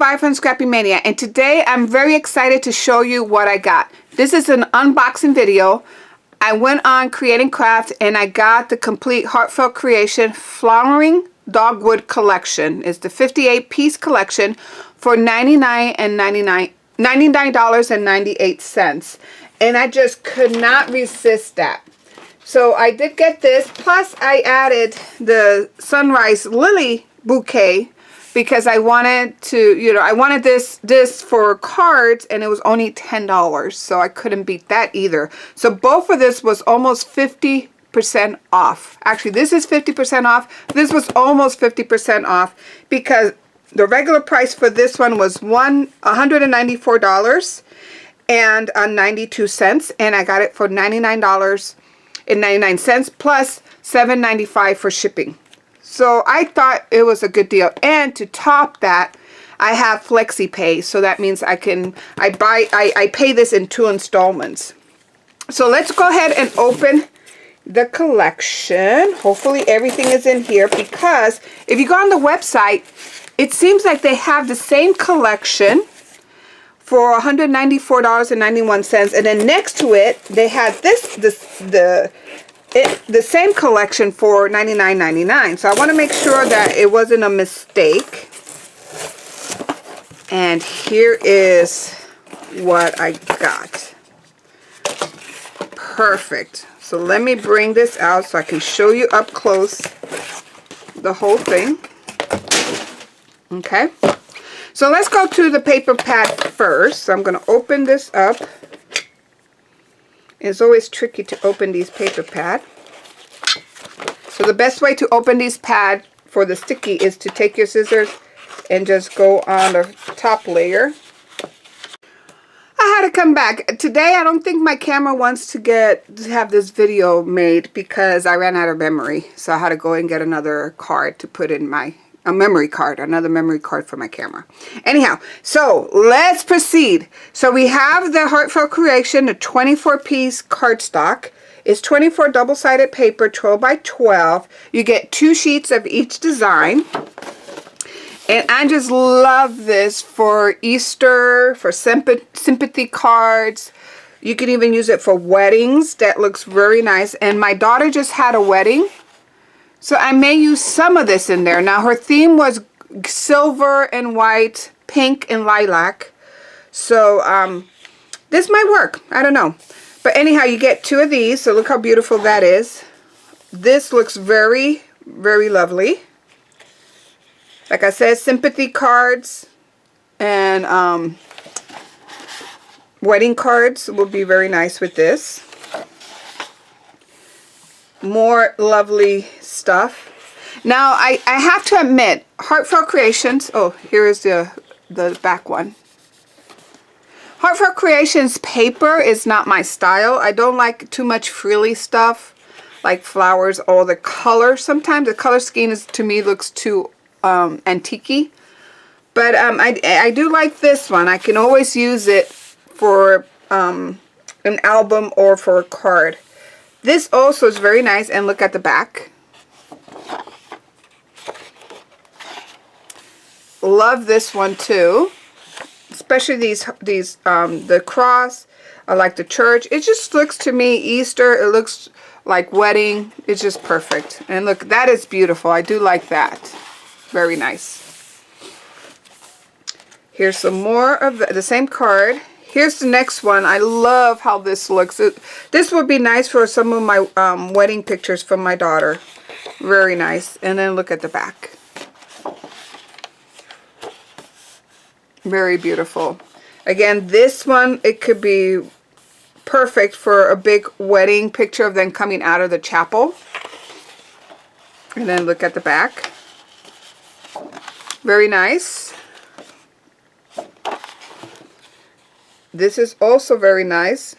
Bye from Scrappy Mania, and today I'm very excited to show you what I got. This is an unboxing video. I went on Creating Craft and I got the complete Heartfelt Creation Flowering Dogwood collection. It's the 58-piece collection for $99.98, and I just could not resist that. So I did get this, plus I added the Sunrise Lily bouquet because I wanted to, I wanted this for cards, and it was only $10, so I couldn't beat that either. So both of this was almost 50% off. Actually, this is 50% off. This was almost 50% off because the regular price for this one was $194.92, and I got it for $99.99 plus $7.95 for shipping. So I thought it was a good deal. And to top that, I have Flexi Pay, so that means I pay this in 2 installments. So let's go ahead and open the collection. Hopefully everything is in here, because if you go on the website, it seems like they have the same collection for $194.91, and then next to it they had the same collection for $99.99. So I want to make sure that it wasn't a mistake. And here is what I got. Perfect. So let me bring this out so I can show you up close the whole thing. Okay. So let's go to the paper pad first. So I'm going to open this up. It's always tricky to open these paper pads. So the best way to open these pads for the sticky is to take your scissors and just go on the top layer. I had to come back. Today I don't think my camera wants to have this video made because I ran out of memory. So I had to go and get another card to put in another memory card for my camera. Anyhow, so let's proceed. So we have the Heartfelt Creation, the 24-piece cardstock. It's 24 double-sided paper, 12 by 12. You get 2 sheets of each design. And I just love this for Easter, for sympathy cards. You can even use it for weddings. That looks very nice. And my daughter just had a wedding, so I may use some of this in there. Now her theme was silver and white, pink and lilac. So this might work. I don't know. But anyhow, you get 2 of these. So look how beautiful that is. This looks very, very lovely. Like I said, sympathy cards and wedding cards will be very nice with this. More lovely stuff. Now I have to admit, Heartfelt Creations, oh, here is the back one. Heartfelt Creations paper is not my style. I don't like too much frilly stuff like flowers or the color. Sometimes the color scheme to me looks too antique-y. But I do like this one. I can always use it for an album or for a card. This also is very nice, and look at the back. Love this one too, especially the cross. I like the church. It just looks to me Easter. It looks like wedding. It's just perfect. And look, that is beautiful. I do like that. Very nice. Here's some more of the same card. Here's the next one. I love how this looks. This would be nice for some of my wedding pictures from my daughter. Very nice. And then look at the back. Very beautiful. Again, this one, it could be perfect for a big wedding picture of them coming out of the chapel. And then look at the back. Very nice. This is also very nice.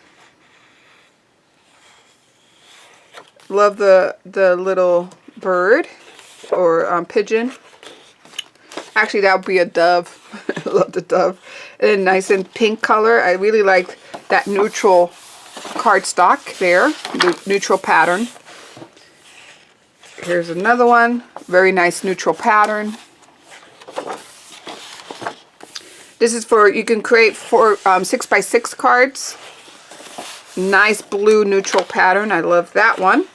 Love the little bird or pigeon. Actually, that would be a dove. I love the dove. And nice and pink color. I really like that neutral cardstock there. The neutral pattern. Here's another one. Very nice neutral pattern. This is for, you can create 6x6 cards. Nice blue neutral pattern. I love that one.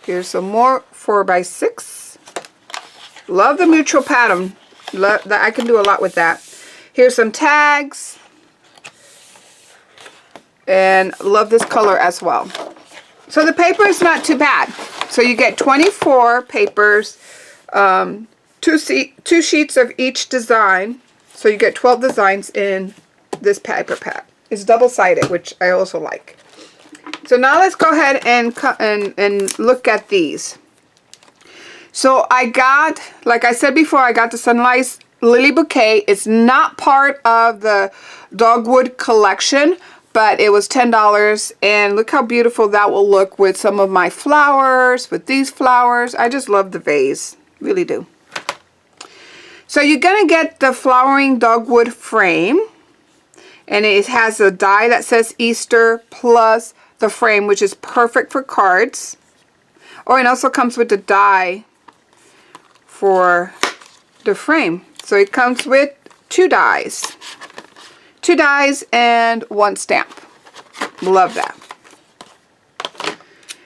Here's some more 4x6. Love the neutral pattern. Love that. I can do a lot with that. Here's some tags. And love this color as well. So the paper is not too bad. So you get 24 papers, two sheets of each design. So you get 12 designs in this paper pad. It's double-sided, which I also like. So now let's go ahead and look at these. So I got, like I said before, I got the Sunrise Lily Bouquet. It's not part of the Dogwood collection, but it was $10, and look how beautiful that will look with some of my flowers, with these flowers. I just love the vase, really do. So you're gonna get the flowering dogwood frame, and it has a die that says Easter plus the frame, which is perfect for cards. Oh, it also comes with the die for the frame. So it comes with 2 dies. 2 dies and 1 stamp. Love that.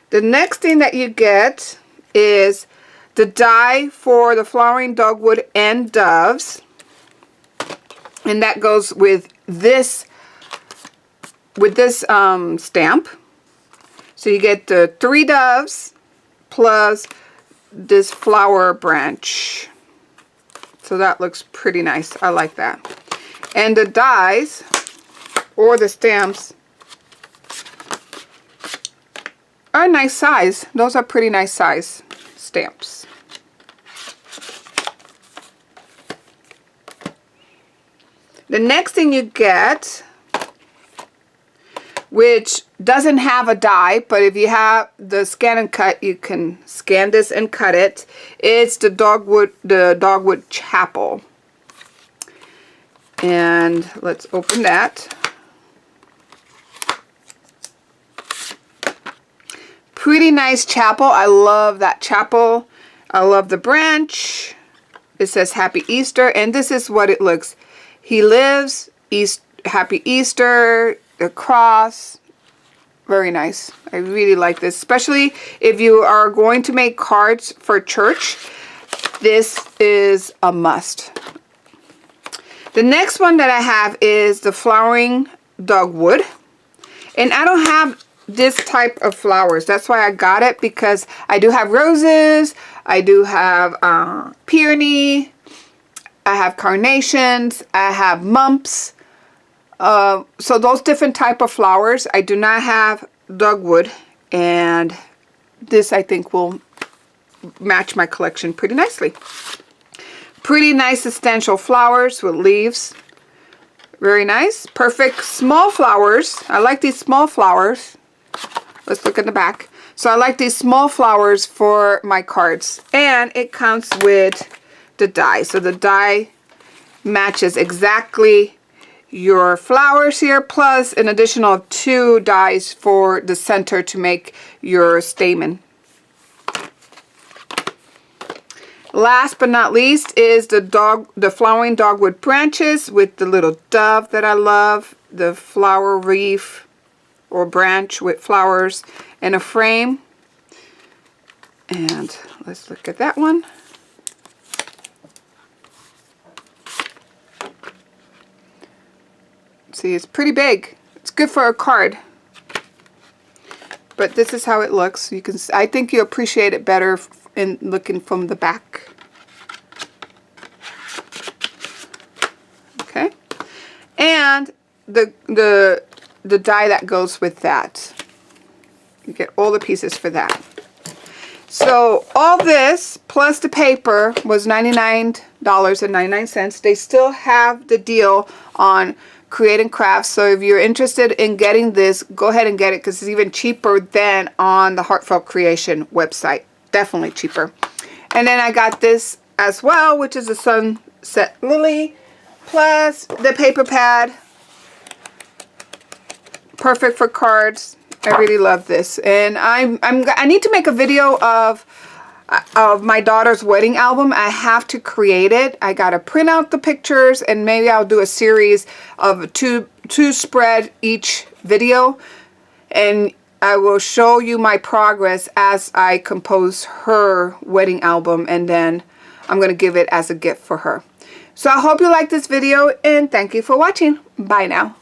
The next thing that you get is the die for the flowering dogwood and doves. And that goes with this stamp. So you get the 3 doves plus this flower branch. So that looks pretty nice. I like that. And the dies, or the stamps, are a nice size. Those are pretty nice size stamps. The next thing you get, which doesn't have a die, but if you have the scan and cut, you can scan this and cut it. It's the Dogwood Chapel. And let's open that. Pretty nice chapel. I love that chapel. I love the branch. It says Happy Easter, and this is what it looks. He lives, Happy Easter, the cross. Very nice. I really like this, especially if you are going to make cards for church. This is a must. The next one that I have is the flowering dogwood, and I don't have this type of flowers. That's why I got it, because I do have roses, I do have peony, I have carnations, I have mumps. So those different type of flowers. I do not have dogwood, and this I think will match my collection pretty nicely. Pretty nice substantial flowers with leaves. Very nice. Perfect small flowers. I like these small flowers. Let's look at the back. So I like these small flowers for my cards. And it comes with the die. So the die matches exactly your flowers here, plus an additional 2 dies for the center to make your stamen. Last but not least is the flowering dogwood branches with the little dove that I love, the flower wreath or branch with flowers and a frame. And let's look at that one. See, it's pretty big. It's good for a card. But this is how it looks. You can, I think you appreciate it better in looking from the back. Okay. And the die that goes with that. You get all the pieces for that. So all this plus the paper was $99.99. They still have the deal on Create and Craft. So if you're interested in getting this, go ahead and get it, because it's even cheaper than on the Heartfelt Creation website. Definitely cheaper. And then I got this as well, which is a Sunset Lily plus the paper pad. Perfect for cards. I really love this, and I need to make a video of of my daughter's wedding album. I have to create it. I gotta print out the pictures, and maybe I'll do a series of two spread each video, and I will show you my progress as I compose her wedding album, and then I'm gonna give it as a gift for her. So I hope you like this video, and thank you for watching. Bye now.